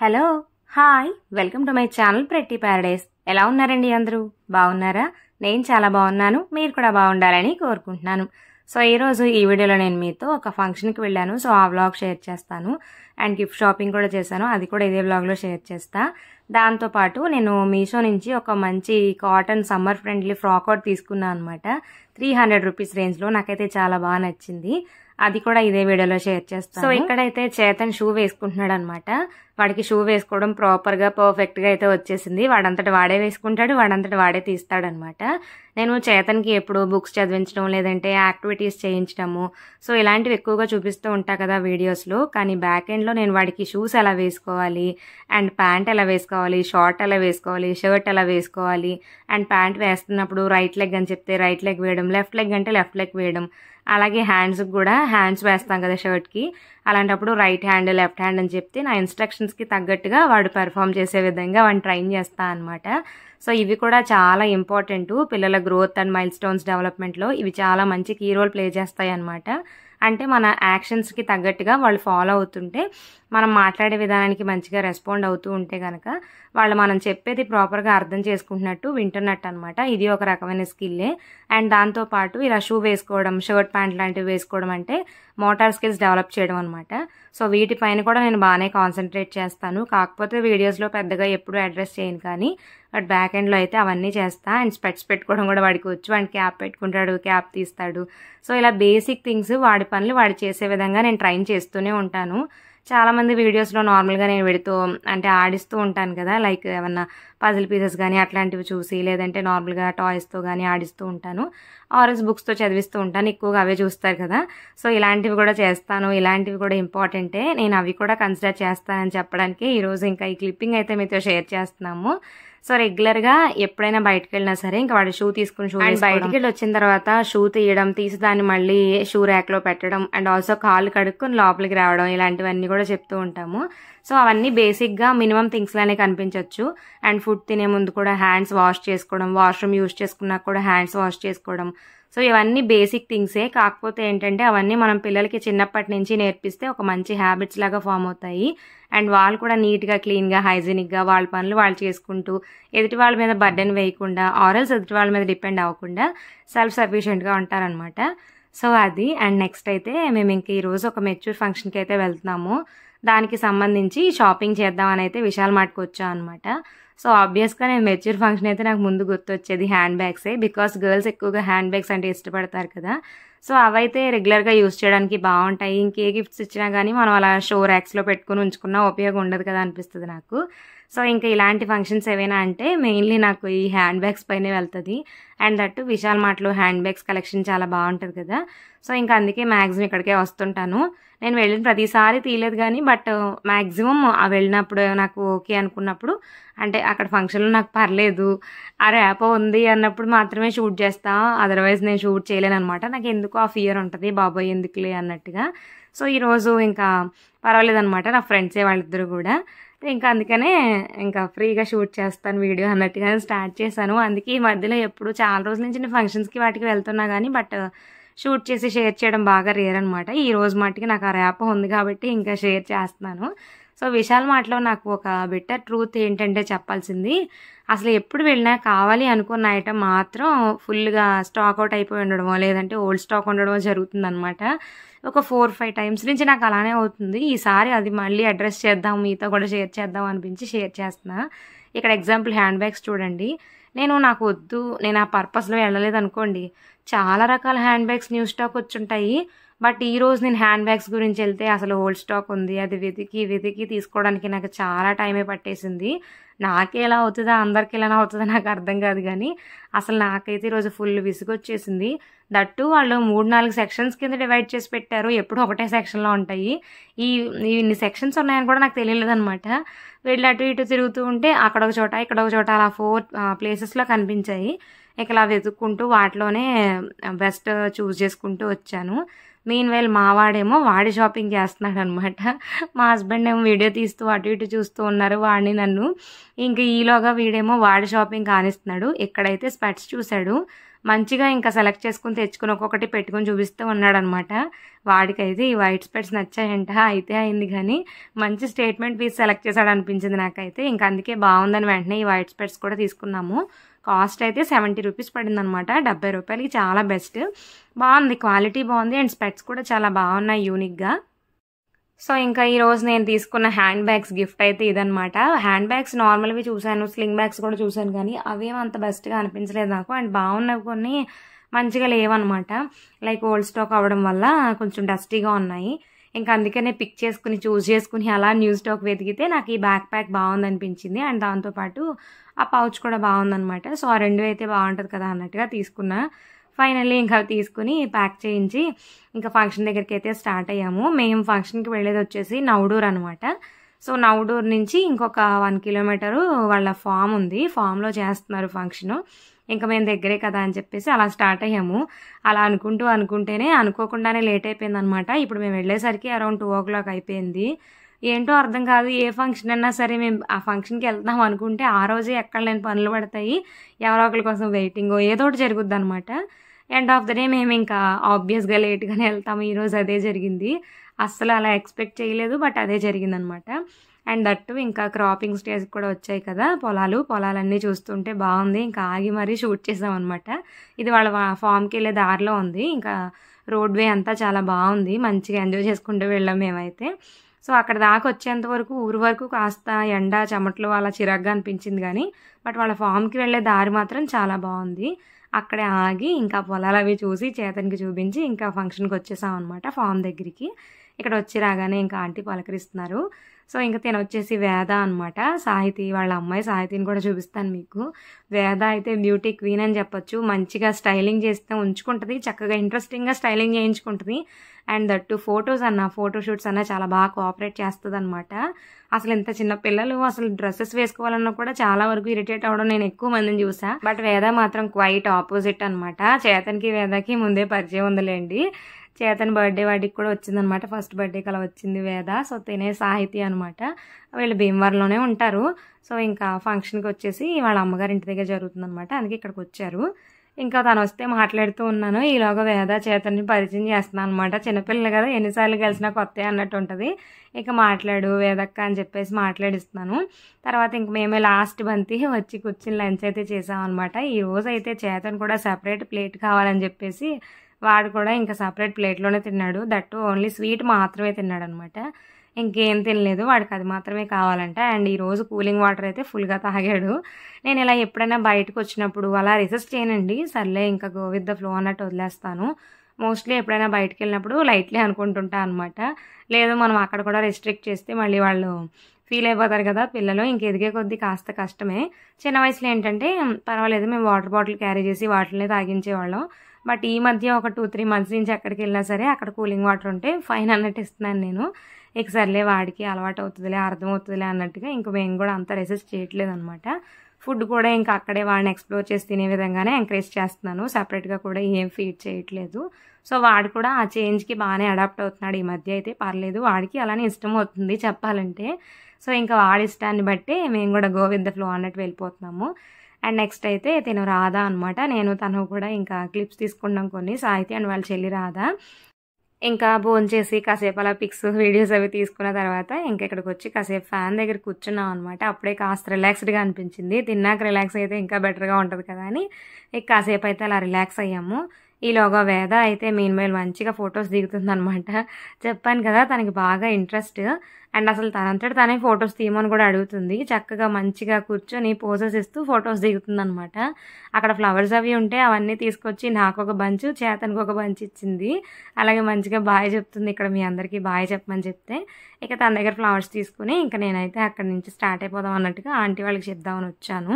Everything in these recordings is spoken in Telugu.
Hello hi welcome to my channel pretty Paradise. ఎలా ఉన్నారండి అందరూ? బాగున్నారా? నేను చాలా బాగున్నాను, మీరు కూడా బాగుండాలని కోరుకుంటున్నాను. సో ఈరోజు ఈ వీడియోలో నేను మీతో ఒక ఫంక్షన్కి వెళ్ళాను. సో ఆ వ్లాగ్ షేర్ చేస్తాను. అండ్ గిఫ్ట్ షాపింగ్ కూడా చేశాను, అది కూడా ఇదే వ్లాగ్లో షేర్ చేస్తా. దాంతోపాటు నేను మీషో నుంచి ఒక మంచి cotton summer friendly frock out తీసుకున్నాను అనమాట. 300 రూపీస్ రేంజ్లో. నాకైతే చాలా బాగా నచ్చింది, అది కూడా ఇదే వీడియోలో షేర్ చేస్తాను. సో ఇక్కడైతే చేతన్ షూ వేసుకుంటున్నాడు అనమాట. వాడికి షూ వేసుకోవడం ప్రాపర్గా పర్ఫెక్ట్గా అయితే వచ్చేసింది. వాడంతటి వాడే వేసుకుంటాడు, వాడంతటి వాడే తీస్తాడనమాట. నేను చేతన్కి ఎప్పుడు బుక్స్ చదివించడం లేదంటే యాక్టివిటీస్ చేయించడము సో ఇలాంటివి ఎక్కువగా చూపిస్తూ ఉంటా కదా వీడియోస్లో. కానీ బ్యాక్ ఎండ్లో నేను వాడికి షూస్ ఎలా వేసుకోవాలి, అండ్ ప్యాంట్ ఎలా వేసుకోవాలి, షార్ట్ ఎలా వేసుకోవాలి, షర్ట్ ఎలా వేసుకోవాలి, అండ్ ప్యాంట్ వేస్తున్నప్పుడు రైట్ లెగ్ అని చెప్తే రైట్ లెగ్ వేయడం, లెఫ్ట్ లెగ్ అంటే లెఫ్ట్ లెగ్ వేయడం, అలాగే హ్యాండ్స్కి కూడా హ్యాండ్స్ వేస్తాం కదా షర్ట్కి, అలాంటప్పుడు రైట్ హ్యాండ్ లెఫ్ట్ హ్యాండ్ అని చెప్తే నా ఇన్స్ట్రక్షన్స్కి తగ్గట్టుగా వాడు పెర్ఫామ్ చేసే విధంగా వాడిని ట్రైన్ చేస్తా అనమాట. సో ఇవి కూడా చాలా ఇంపార్టెంట్ పిల్లల గ్రోత్ అండ్ మైల్ స్టోన్స్ డెవలప్మెంట్లో. ఇవి చాలా మంచి కీ రోల్ ప్లే చేస్తాయి అనమాట. అంటే మన యాక్షన్స్కి తగ్గట్టుగా వాళ్ళు ఫాలో అవుతుంటే, మనం మాట్లాడే విధానానికి మంచిగా రెస్పాండ్ అవుతూ ఉంటే కనుక వాళ్ళు మనం చెప్పేది ప్రాపర్గా అర్థం చేసుకుంటున్నట్టు వింటున్నట్టు అనమాట. ఇది ఒక రకమైన స్కిల్లే. అండ్ దాంతోపాటు ఇలా షూ వేసుకోవడం, షర్ట్ ప్యాంట్ లాంటివి వేసుకోవడం అంటే మోటార్ స్కిల్స్ డెవలప్ చేయడం అనమాట. సో వీటిపైన కూడా నేను బాగానే కాన్సన్ట్రేట్ చేస్తాను. కాకపోతే వీడియోస్లో పెద్దగా ఎప్పుడూ అడ్రస్ చేయను, కానీ బట్ బ్యాక్ ఎండ్లో అయితే అవన్నీ చేస్తా. అండ్ స్పెట్స్ పెట్టుకోవడం కూడా వాడికి వచ్చు. వాడికి క్యాప్ పెట్టుకుంటాడు, క్యాప్ తీస్తాడు. సో ఇలా బేసిక్ థింగ్స్ వాడి పనులు వాడి చేసే విధంగా నేను ట్రైన్ చేస్తూనే ఉంటాను. చాలామంది వీడియోస్లో నార్మల్గా నేను వీడితో అంటే ఆడిస్తూ ఉంటాను కదా, లైక్ ఏమన్నా పజిల్ పీసెస్ కానీ అట్లాంటివి చూసి, లేదంటే నార్మల్గా టాయ్స్తో కానీ ఆడిస్తూ ఉంటాను, ఆర్ఎస్ బుక్స్తో చదివిస్తూ ఉంటాను. ఎక్కువగా అవే చూస్తారు కదా. సో ఇలాంటివి కూడా చేస్తాను, ఇలాంటివి కూడా ఇంపార్టెంటే. నేను అవి కూడా కన్సిడర్ చేస్తానని చెప్పడానికి ఈరోజు ఇంకా ఈ క్లిప్పింగ్ అయితే మీతో షేర్ చేస్తున్నాము. సో రెగ్యులర్గా ఎప్పుడైనా బయటకు వెళ్ళినా సరే ఇంకా వాడు షూ తీసుకుని షూ బయటకు వెళ్ళి వచ్చిన తర్వాత షూ తీసి దాన్ని మళ్ళీ షూ ర్యాక్లో పెట్టడం, అండ్ ఆల్సో కాళ్ళు కడుక్కొని లోపలికి రావడం, ఇలాంటివన్నీ కూడా చెప్తూ ఉంటాము. సో అవన్నీ బేసిక్గా మినిమం థింగ్స్ లానే కనిపించవచ్చు. అండ్ ఫుడ్ తినే ముందు కూడా హ్యాండ్స్ వాష్ చేసుకోవడం, వాష్రూమ్ యూజ్ చేసుకున్నాక కూడా హ్యాండ్స్ వాష్ చేసుకోవడం. సో ఇవన్నీ బేసిక్ థింగ్సే. కాకపోతే ఏంటంటే అవన్నీ మనం పిల్లలకి చిన్నప్పటి నుంచి నేర్పిస్తే ఒక మంచి హ్యాబిట్స్ లాగా ఫామ్ అవుతాయి. అండ్ వాళ్ళు కూడా నీట్గా, క్లీన్గా, హైజీనిక్గా వాళ్ళ పనులు వాళ్ళు చేసుకుంటూ ఎదుటి వాళ్ళ మీద బర్డెన్ వేయకుండా, ఆరల్స్ ఎదుటి వాళ్ళ మీద డిపెండ్ అవ్వకుండా సెల్ఫ్ సఫిషియెంట్గా ఉంటారనమాట. సో అది. అండ్ నెక్స్ట్ అయితే మేము ఇంక ఈరోజు ఒక మెచ్యూర్ ఫంక్షన్కి అయితే వెళ్తున్నాము. దానికి సంబంధించి షాపింగ్ చేద్దామని అయితే విశాల్ మార్ట్కి వచ్చాం అనమాట. సో ఆబ్వియస్గా నేను మెచ్యూర్ ఫంక్షన్ అయితే నాకు ముందు గుర్తొచ్చేది హ్యాండ్ బ్యాగ్సే. బికాస్ గర్ల్స్ ఎక్కువగా హ్యాండ్ బ్యాగ్స్ అంటే ఇష్టపడతారు కదా. సో అవైతే రెగ్యులర్గా యూజ్ చేయడానికి బాగుంటాయి. ఇంకే గిఫ్ట్స్ ఇచ్చినా కానీ మనం అలా షో ర్యాక్స్లో పెట్టుకుని ఉంచుకున్నా ఉపయోగం ఉండదు కదా అనిపిస్తుంది నాకు. సో ఇంకా ఇలాంటి ఫంక్షన్స్ ఏవైనా అంటే మెయిన్లీ నాకు ఈ హ్యాండ్ బ్యాగ్స్ పైనే వెళ్తుంది. అండ్ దట్టు విశాల్ మార్ట్లో హ్యాండ్ బ్యాగ్స్ కలెక్షన్ చాలా బాగుంటుంది కదా. సో ఇంకా అందుకే మ్యాక్సిమం ఇక్కడికే వస్తుంటాను. నేను వెళ్ళిన ప్రతిసారి తీయలేదు కానీ బట్ మ్యాక్సిమం వెళ్ళినప్పుడు నాకు ఓకే అనుకున్నప్పుడు, అంటే అక్కడ ఫంక్షన్లో నాకు పర్లేదు ఆ ర్యాపో ఉంది అన్నప్పుడు మాత్రమే షూట్ చేస్తా. అదర్వైజ్ నేను షూట్ చేయలేను అనమాట. నాకు ఎందుకు ఆ ఫియర్ ఉంటుంది, బాబోయ్ ఎందుకులే అన్నట్టుగా. సో ఈరోజు ఇంకా పర్వాలేదనమాట, నా ఫ్రెండ్సే వాళ్ళిద్దరు కూడా. ఇంకా అందుకనే ఇంకా ఫ్రీగా షూట్ చేస్తాను వీడియో అన్నట్టుగా స్టార్ట్ చేశాను. అందుకే ఈ మధ్యలో ఎప్పుడు చాలా రోజుల నుంచి నేను ఫంక్షన్స్కి వాటికి వెళ్తున్నా కానీ బట్ షూట్ చేసి షేర్ చేయడం బాగా రేర్ అనమాట. ఈ రోజు మట్టుకి నాకు ఆ ర్యాప్ ఉంది కాబట్టి ఇంకా షేర్ చేస్తున్నాను. సో విశాల్ మార్ట్లో నాకు ఒక బెటర్ ట్రూత్ ఏంటంటే చెప్పాల్సింది, అసలు ఎప్పుడు వెళ్ళినా కావాలి అనుకున్న ఐటమ్ మాత్రం ఫుల్గా స్టాక్ అవుట్ అయిపోయి ఉండడమో లేదంటే ఓల్డ్ స్టాక్ ఉండడమో జరుగుతుందనమాట. ఒక 4-5 టైమ్స్ నుంచి నాకు అలానే అవుతుంది. ఈసారి అది మళ్ళీ అడ్రస్ చేద్దాం, మీతో కూడా షేర్ చేద్దాం అనిపించి షేర్ చేస్తున్నా. ఇక్కడ ఎగ్జాంపుల్ హ్యాండ్ బ్యాగ్స్ చూడండి. నాకు వద్దు, నేను ఆ పర్పస్లో వెళ్ళలేదు అనుకోండి, చాలా రకాల హ్యాండ్ బ్యాగ్స్ న్యూ స్టాక్ వచ్చుంటాయి. బట్ ఈరోజు నేను హ్యాండ్ బ్యాగ్స్ గురించి వెళ్తే అసలు ఓల్డ్ స్టాక్ ఉంది. అది వెతికి తీసుకోవడానికి నాకు చాలా టైమే పట్టేసింది. నాకే ఎలా అవుతుందా, అందరికి ఎలా అవుతుందో నాకు అర్థం కాదు, కానీ అసలు నాకైతే ఈరోజు ఫుల్ విసుగొచ్చేసింది. దట్టు వాళ్ళు 3-4 సెక్షన్స్ కింద డివైడ్ చేసి పెట్టారు. ఎప్పుడు ఒకటే సెక్షన్లో ఉంటాయి. ఇన్ని సెక్షన్స్ ఉన్నాయని కూడా నాకు తెలియలేదు అనమాట. వెళ్ళి అటు ఇటు తిరుగుతూ ఉంటే అక్కడ ఒక చోట ఇక్కడ ఒక చోట అలా 4 ప్లేసెస్లో కనిపించాయి. ఇక ఇలా వెతుక్కుంటూ వాటిలోనే బెస్ట్ చూస్ చేసుకుంటూ వచ్చాను. మీన్వైల్ మా వాడేమో వాడి షాపింగ్ చేస్తున్నాడు అనమాట. మా హస్బెండ్ ఏమో వీడియో తీస్తూ అటు ఇటు చూస్తూ ఉన్నారు వాడిని నన్ను. ఇంక ఈలోగా వీడేమో వాడి షాపింగ్ కానిస్తున్నాడు. ఎక్కడైతే స్పెట్స్ చూశాడు మంచిగా ఇంకా సెలెక్ట్ చేసుకుని తెచ్చుకుని ఒక్కొక్కటి పెట్టుకొని చూపిస్తూ ఉన్నాడనమాట. వాడికైతే ఈ వైట్ స్పెట్స్ నచ్చాయంట. అయితే అయింది కానీ మంచి స్టేట్మెంట్ పీస్ సెలెక్ట్ చేశాడు అనిపించింది నాకైతే. ఇంకా అందుకే బాగుందని వెంటనే ఈ వైట్ స్పెట్స్ కూడా తీసుకున్నాము. కాస్ట్ అయితే 70 రూపీస్ పడిందనమాట. 70 రూపాయలకి చాలా బెస్ట్. బాగుంది, క్వాలిటీ బాగుంది అండ్ స్పెట్స్ కూడా చాలా బాగున్నాయి యూనిక్గా. సో ఇంకా ఈరోజు నేను తీసుకున్న హ్యాండ్ బ్యాగ్స్ గిఫ్ట్ అయితే ఇదనమాట. హ్యాండ్ బ్యాగ్స్ నార్మల్వి చూశాను, స్లింగ్ బ్యాగ్స్ కూడా చూశాను, కానీ అవేం అంత బెస్ట్గా అనిపించలేదు నాకు. అండ్ బాగున్నవి కొన్ని మంచిగా లేవన్నమాట. లైక్ ఓల్డ్ స్టాక్ అవ్వడం వల్ల కొంచెం డస్టీగా ఉన్నాయి. ఇంకా అందుకనే పిక్ చేసుకుని చూస్ చేసుకుని అలా న్యూ స్టాక్ వెతికితే నాకు ఈ బ్యాక్ ప్యాక్ బాగుంది అనిపించింది. అండ్ దాంతోపాటు ఆ పౌచ్ కూడా బాగుందనమాట. సో ఆ రెండు అయితే బాగుంటుంది కదా అన్నట్టుగా తీసుకున్నా. ఫైనల్లీ ఇంకా తీసుకుని ప్యాక్ చేయించి ఇంకా ఫంక్షన్ దగ్గరికి అయితే స్టార్ట్ అయ్యాము. మేము ఫంక్షన్కి వెళ్ళేది వచ్చేసి నవడూర్ అనమాట. సో నవడూర్ నుంచి ఇంకొక 1 కిలోమీటరు వాళ్ళ ఫామ్ ఉంది, ఫామ్లో చేస్తున్నారు ఫంక్షను. ఇంకా మేము దగ్గరే కదా అని చెప్పేసి అలా స్టార్ట్ అయ్యాము. అలా అనుకుంటేనే అనుకోకుండానే లేట్ అయిపోయింది అనమాట. ఇప్పుడు మేము వెళ్ళేసరికి అరౌండ్ 2 o'clock అయిపోయింది. ఏంటో అర్థం కాదు, ఏ ఫంక్షన్ అన్నా సరే మేము ఆ ఫంక్షన్కి వెళ్తాం అనుకుంటే ఆ రోజే ఎక్కడ లేని పనులు పడతాయి, ఎవరో ఒకరి కోసం వెయిటింగ్, ఏదో ఒకటి జరుగుద్ది అనమాట. ఎండ్ ఆఫ్ ద డే మేము ఇంకా ఆబ్వియస్గా లేట్గానే వెళ్తాము. ఈరోజు అదే జరిగింది. అస్సలు అలా ఎక్స్పెక్ట్ చేయలేదు, బట్ అదే జరిగిందనమాట. అండ్ దట్టు ఇంకా క్రాపింగ్ స్టేజ్ కూడా వచ్చాయి కదా, పొలాలన్నీ చూస్తుంటే బాగుంది. ఇంకా ఆగి మరీ షూట్ చేసామన్నమాట. ఇది వాళ్ళ ఫామ్కి వెళ్ళే దారిలో ఉంది. ఇంకా రోడ్ వే అంతా చాలా బాగుంది, మంచిగా ఎంజాయ్ చేసుకుంటూ వెళ్ళాం మేమైతే. సో అక్కడ దాకా వచ్చేంత వరకు ఊరు వరకు కాస్త ఎండ చెమటలు అలా చిరాగ్గా అనిపించింది కానీ, బట్ వాళ్ళ ఫామ్కి వెళ్ళే దారి మాత్రం చాలా బాగుంది. అక్కడే ఆగి ఇంకా పొలాలు అవి చూసి చేతనికి చూపించి ఇంకా ఫంక్షన్కి వచ్చేసాం అనమాట ఫామ్ దగ్గరికి. ఇక్కడ వచ్చి రాగానే ఇంకా ఆంటీ పలకరిస్తున్నారు. సో ఇంకా తిన వచ్చేసి వేద అనమాట, సాహితి వాళ్ళ అమ్మాయి. సాహితిని కూడా చూపిస్తాను మీకు. వేద అయితే బ్యూటీ క్వీన్ అని చెప్పొచ్చు. మంచిగా స్టైలింగ్ చేస్తే ఉంచుకుంటుంది, చక్కగా ఇంట్రెస్టింగ్గా స్టైలింగ్ చేయించుకుంటుంది. అండ్ దట్టు ఫోటోషూట్స్ అన్న చాలా బాగా కోఆపరేట్ చేస్తుంది అనమాట. అసలు ఇంత చిన్న పిల్లలు అసలు డ్రెస్సెస్ వేసుకోవాలన్నా కూడా చాలా వరకు ఇరిటేట్ అవ్వడం నేను ఎక్కువ మందిని చూసా. బట్ వేద మాత్రం క్వైట్ ఆపోజిట్ అనమాట. చేతన్కి వేదకి ముందే పరిచయం ఉందిలేండి. చేతన్ బర్త్డే వాడికి కూడా వచ్చిందనమాట, ఫస్ట్ బర్త్డేకి అలా వచ్చింది వేద. సో తినే సాహితి అనమాట, వీళ్ళు భీమవరంలోనే ఉంటారు. సో ఇంకా ఫంక్షన్కి వచ్చేసి వాళ్ళ అమ్మగారి ఇంటి దగ్గర జరుగుతుందనమాట, అందుకే ఇక్కడికి వచ్చారు. ఇంకా తను వస్తే మాట్లాడుతూ ఉన్నాను, ఈలోగా వేద చేతన్ని పరిచయం చేస్తున్నాను అనమాట. చిన్నపిల్లలు కదా, ఎన్నిసార్లు కలిసినా కొత్త అన్నట్టు ఉంటుంది. ఇక మాట్లాడు వేదక్క అని చెప్పేసి మాట్లాడిస్తున్నాను. తర్వాత ఇంక మేమే లాస్ట్ బంతి వచ్చి కూర్చుని లంచ్ అయితే చేసామన్నమాట. ఈ రోజు అయితే చేతన్ కూడా సెపరేట్ ప్లేట్ కావాలని చెప్పేసి వాడు కూడా ఇంకా సపరేట్ ప్లేట్లోనే తిన్నాడు. దట్టు ఓన్లీ స్వీట్ మాత్రమే తిన్నాడు అనమాట, ఇంకేం తినలేదు. వాడికి అది మాత్రమే కావాలంట. అండ్ ఈరోజు కూలింగ్ వాటర్ అయితే ఫుల్గా తాగాడు. నేను ఇలా ఎప్పుడైనా బయటకు వచ్చినప్పుడు అలా రెసిస్ట్ చేయనండి, సర్లే ఇంకా గో విత్ ద ఫ్లో అన్నట్టు వదిలేస్తాను. మోస్ట్లీ ఎప్పుడైనా బయటకు వెళ్ళినప్పుడు లైట్లీ అనుకుంటుంటా అనమాట. లేదు మనం అక్కడ కూడా రెస్ట్రిక్ట్ చేస్తే మళ్ళీ వాళ్ళు ఫీల్ అయిపోతారు కదా పిల్లలు. ఇంక ఎదిగే కొద్దీ కాస్త కష్టమే. చిన్న వయసులో ఏంటంటే పర్వాలేదు, మేము వాటర్ బాటిల్ క్యారీ చేసి వాటిని తాగించేవాళ్ళం. బట్ ఈ మధ్య ఒక 2-3 months నుంచి ఎక్కడికి వెళ్ళినా సరే అక్కడ కూలింగ్ వాటర్ ఉంటే ఫైన్ అన్నట్టు ఇస్తున్నాను నేను. ఇక సర్లే వాడికి అలవాటు అవుతుందిలే, అర్థమవుతుందిలే అన్నట్టుగా ఇంక మేము కూడా అంత రెసిస్ట్ చేయట్లేదు అనమాట. ఫుడ్ కూడా ఇంకా అక్కడే వాడిని ఎక్స్ప్లోర్ చేసి తినే విధంగానే ఎంకరేజ్ చేస్తున్నాను, సపరేట్గా కూడా ఏం ఫీడ్ చేయట్లేదు. సో వాడు కూడా ఆ చేంజ్కి బాగానే అడాప్ట్ అవుతున్నాడు ఈ మధ్య అయితే, పర్లేదు. వాడికి అలానే ఇష్టం అవుతుంది చెప్పాలంటే. సో ఇంకా వాడి ఇష్టాన్ని బట్టి మేము కూడా గో విత్ ద ఫ్లో అన్నట్టు వెళ్ళిపోతున్నాము. అండ్ నెక్స్ట్ అయితే తిను రాధా అనమాట. నేను తను కూడా ఇంకా క్లిప్స్ తీసుకున్నాం కొన్ని, సాహితి అండ్ వాళ్ళ చెల్లి రాధా. ఇంకా భోంచేసి కాసేపు అలా పిక్స్ వీడియోస్ అవి తీసుకున్న తర్వాత ఇంకా ఇక్కడికి వచ్చి కాసేపు ఫ్యాన్ దగ్గర కూర్చున్నాం అనమాట. అప్పుడే కాస్త రిలాక్స్డ్గా అనిపించింది. తిన్నాక రిలాక్స్ అయితే ఇంకా బెటర్గా ఉంటుంది కదా అని ఇక కాసేపు అయితే అలా రిలాక్స్ అయ్యాము. ఈలోగా వేద అయితే మీన్వైల్ మంచిగా ఫొటోస్ దిగుతుంది అనమాట. చెప్పాను కదా తనకి బాగా ఇంట్రెస్ట్. అండ్ అసలు తనంతటి తనే ఫొటోస్ తీయమని కూడా అడుగుతుంది. చక్కగా మంచిగా కూర్చొని పోజెస్ ఇస్తూ ఫొటోస్ దిగుతుంది అనమాట. అక్కడ ఫ్లవర్స్ అవి ఉంటే అవన్నీ తీసుకొచ్చి నాకు ఒక బంచ్, చేతనికి ఒక బంచ్ ఇచ్చింది. అలాగే మంచిగా బాయ్ చెప్తుంది, ఇక్కడ మీ అందరికీ బాయ్ చెప్పమని చెప్తే ఇక తన దగ్గర ఫ్లవర్స్ తీసుకుని ఇంకా నేనైతే అక్కడి నుంచి స్టార్ట్ అయిపోదాం అన్నట్టుగా ఆంటీ వాళ్ళకి చెప్దామని వచ్చాను.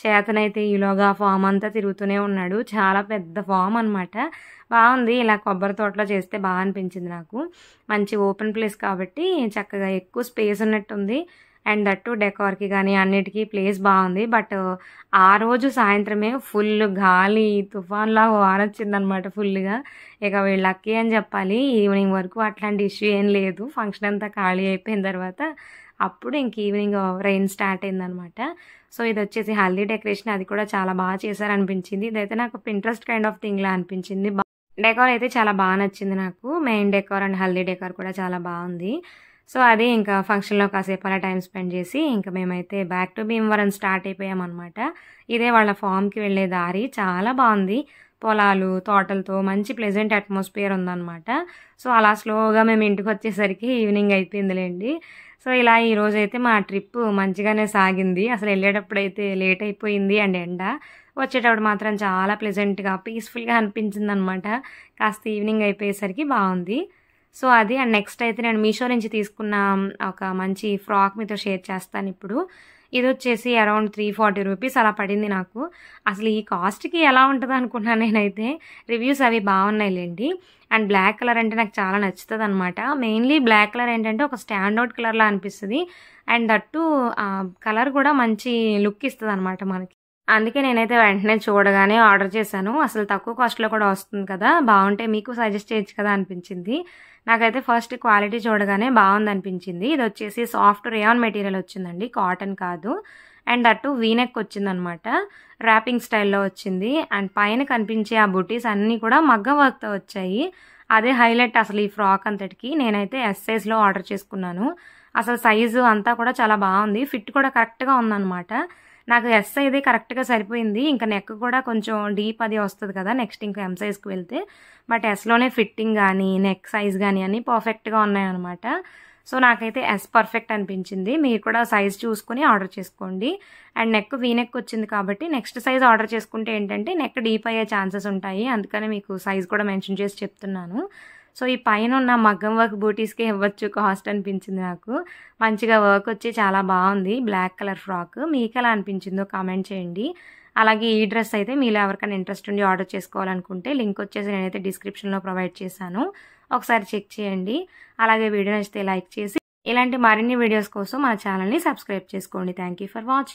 చేతనైతే ఈలోగా ఫామ్ అంతా తిరుగుతూనే ఉన్నాడు. చాలా పెద్ద ఫామ్ అనమాట, బాగుంది. ఇలా కొబ్బరి తోటలో చేస్తే బాగా అనిపించింది నాకు. మంచి ఓపెన్ ప్లేస్ కాబట్టి చక్కగా ఎక్కువ స్పేస్ ఉన్నట్టుంది. అండ్ దట్టు డెకార్‌కి గానీ అన్నిటికి ప్లేస్ బావుంది. బట్ ఆ రోజు సాయంత్రమే ఫుల్ గాలి, తుఫాన్‌లా వానొచ్చిందనమాట ఫుల్లుగా. ఇక వీళ్ళు లక్కీ అని చెప్పాలి. ఈవినింగ్ వరకు అట్లాంటి ఇష్యూ ఏం లేదు. ఫంక్షన్ అంతా ఖాళీ అయిపోయిన తర్వాత అప్పుడు ఇంక ఈవినింగ్ రెయిన్ స్టార్ట్ అయిందనమాట. సో, ఇదొచ్చేసి హల్దీ డెకరేషన్ అది కూడా చాలా చేశారనిపించింది. ఇదైతే నాకు పింట్రెస్ట్ కైండ్ ఆఫ్ థింగ్‌లా అనిపించింది. డెకార్ అయితే చాలా నచ్చింది నాకు. Main decor and haldi decor కూడా చాలా బావుంది. సో, అది ఇంకా ఫంక్షన్‌లో కాసేపు అలా టైమ్ స్పెండ్ చేసి ఇంక మేమైతే బ్యాక్ టు భీమవరం స్టార్ట్ అయిపోయామనమాట. ఇదే వాళ్ళ ఫార్మ్‌కి వెళ్ళే దారి. చాలా బావుంది. పొలాలు, తోటలతో మంచి ప్లెజెంట్ అట్మాస్ఫియర్ ఉందనమాట. సో, అలా స్లోగా మేము ఇంటికొచ్చేసరికి ఈవినింగ్ అయిపోయిందిలెండి. సో, ఇలా ఈరోజైతే మా ట్రిప్పు మంచిగానే సాగింది. అసలు ఎళ్ళేటప్పుడైతే లేట్ అయిపోయింది అండ్ ఎండ. వచ్చేటప్పుడు మాత్రం చాలా ప్లెజెంట్‌గా, పీస్‌ఫుల్‌గా అనిపించిందనమాట. కాస్త ఈవినింగ్ అయిపోయేసరికి బావుంది. సో, అది అండ్ నెక్స్ట్ అయితే నేను మీషో నుంచి తీసుకున్న ఒక మంచి ఫ్రాక్ మీతో షేర్ చేస్తానిప్పుడు. ఇదొచ్చేసి అరౌండ్ 340 రూపీస్ అలా పడింది నాకు. అసలు ఈ కాస్ట్‌కి ఎలా ఉంటదనుకున్నాను నేనైతే. రివ్యూస్ అవి బావున్నాయిలెండి. అండ్ బ్లాక్ కలర్ అంటే నాకు చాలా నచ్చుతదనమాట. మెయిన్‌లీ బ్లాక్ కలర్ ఏంటంటే ఒక స్టాండ్ ఔట్ కలర్‌లా అనిపిస్తది. అండ్ దట్టు కలర్ కూడా మంచి లుక్ ఇస్తదనమాట మనకి. అందుకే నేనైతే వెంటనే చూడగానే ఆర్డర్ చేశాను. అసలు తక్కువ కాస్ట్‌లో కూడా వస్తుంది కదా! బావుంటే మీకు సజెస్ట్ చేయొచ్చు కదా అనిపించింది. నాకైతే ఫస్ట్ క్వాలిటీ చూడగానే బావుందనిపించింది. ఇదొచ్చేసి సాఫ్ట్ రేయాన్ మెటీరియల్ వచ్చిందండి. కాటన్ కాదు. అండ్ దట్టు వీ నెక్ వచ్చిందనమాట. ర్యాపింగ్ స్టైల్‌లో వచ్చింది. అండ్ పైన కనిపించే ఆ బుటీస్ అన్నీ కూడా మగ్గం వర్క్‌తో వచ్చాయి. అదే హైలైట్ అసలు ఈ ఫ్రాక్ అంతటికి. నేనైతే ఎస్ సైజ్‌లో ఆర్డర్ చేసుకున్నాను. అసలు సైజు అంతా కూడా చాలా బావుంది. ఫిట్ కూడా కరెక్ట్‌గా ఉందనమాట. నాకు ఎస్ అయితే కరెక్ట్‌గా సరిపోయింది. ఇంకా నెక్ కూడా కొంచెం డీప్ అది వస్తది కదా! నెక్స్ట్ ఇంకా ఎం సైజ్‌కి వెళ్తే. బట్ ఎస్‌లోనే ఫిట్టింగ్ గానీ, నెక్ సైజ్ గానీ అన్నీ పర్ఫెక్ట్‌గా ఉన్నాయనమాట. సో, నాకైతే ఎస్ పర్ఫెక్ట్ అనిపించింది. మీరు కూడా సైజ్ చూసుకొని ఆర్డర్ చేసుకోండి. అండ్ నెక్ వీ నెక్ వచ్చింది కాబట్టి నెక్స్ట్ సైజ్ ఆర్డర్ చేసుకుంటే ఏంటంటే నెక్ డీప్ అయ్యే ఛాన్సెస్ ఉంటాయి. అందుకని మీకు సైజ్ కూడా మెన్షన్ చేసి చెప్తున్నాను. సో, ఈ పైనున్న మగ్గం వర్క్ బూటీస్‌కే ఇవ్వచ్చు కాస్ట్ అనిపించింది నాకు. మంచిగా వర్క్ వచ్చి చాలా బావుంది. Black colour frock. మీకెలా అనిపించిందో కామెంట్ చేయండి. అలాగే ఈ డ్రెస్ అయితే మీలో ఎవరికైనా ఇంట్రెస్ట్ ఉండి ఆర్డర్ చేసుకోవాలనుకుంటే లింక్ వచ్చేసి నేనైతే డిస్క్రిప్షన్‌లో ప్రొవైడ్ చేశాను. ఒకసారి చెక్ చేయండి. అలాగే వీడియో నచ్చితే లైక్ చేసి ఇలాంటి మరిన్ని వీడియోస్ కోసం మన ఛానల్‌ని సబ్స్క్రైబ్ చేసుకోండి. Thank you for watching.